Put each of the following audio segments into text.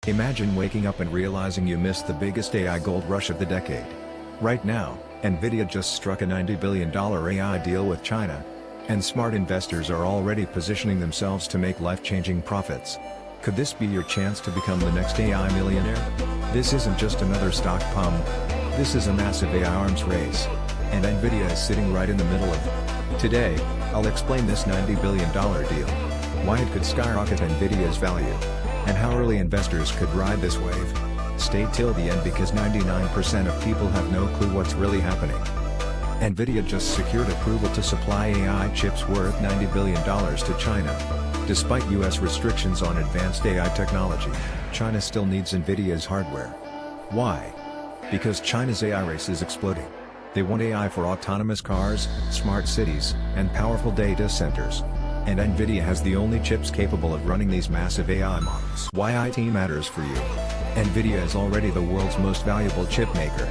Imagine waking up and realizing you missed the biggest AI gold rush of the decade. Right now, Nvidia just struck a $90 billion AI deal with China. And smart investors are already positioning themselves to make life-changing profits. Could this be your chance to become the next AI millionaire? This isn't just another stock pump. This is a massive AI arms race. And Nvidia is sitting right in the middle of it. Today, I'll explain this $90 billion deal. Why it could skyrocket Nvidia's value. And how early investors could ride this wave. Stay till the end because 99% of people have no clue what's really happening. Nvidia just secured approval to supply AI chips worth $90 billion to China. Despite US restrictions on advanced AI technology, China still needs Nvidia's hardware. Why? Because China's AI race is exploding. They want AI for autonomous cars, smart cities, and powerful data centers. And Nvidia has the only chips capable of running these massive AI models. Why IT matters for you. Nvidia is already the world's most valuable chip maker.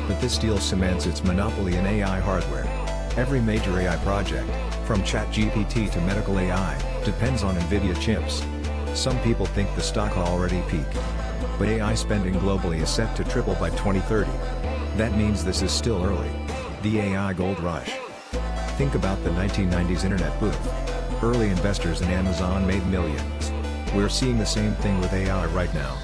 But this deal cements its monopoly in AI hardware. Every major AI project, from ChatGPT to medical AI, depends on Nvidia chips. Some people think the stock already peaked. But AI spending globally is set to triple by 2030. That means this is still early. The AI gold rush. Think about the 1990s internet boom. Early investors in Amazon made millions. We're seeing the same thing with AI right now.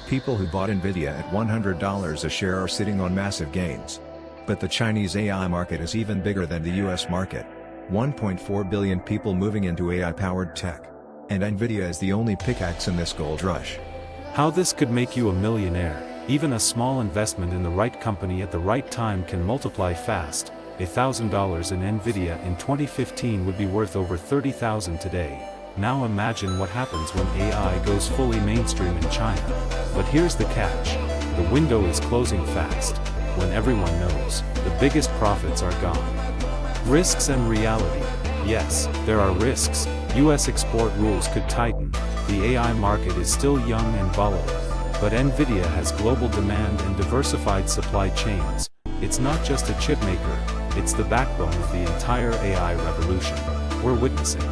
People who bought Nvidia at $100 a share are sitting on massive gains. But the Chinese AI market is even bigger than the US market. 1.4 billion people moving into AI-powered tech. And Nvidia is the only pickaxe in this gold rush. How this could make you a millionaire. Even a small investment in the right company at the right time can multiply fast. $1,000 in Nvidia in 2015 would be worth over $30,000 today. Now imagine what happens when AI goes fully mainstream in China. But here's the catch. The window is closing fast. When everyone knows, the biggest profits are gone. Risks and reality. Yes, there are risks. US export rules could tighten. The AI market is still young and volatile. But Nvidia has global demand and diversified supply chains. It's not just a chip maker, it's the backbone of the entire AI revolution we're witnessing.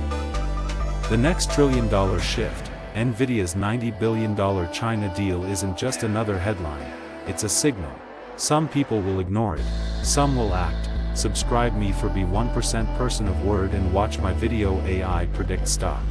The next trillion-dollar shift, Nvidia's $90 billion China deal isn't just another headline, it's a signal. Some people will ignore it, some will act. Subscribe me for Be 1% person of word and watch my video AI predict stock.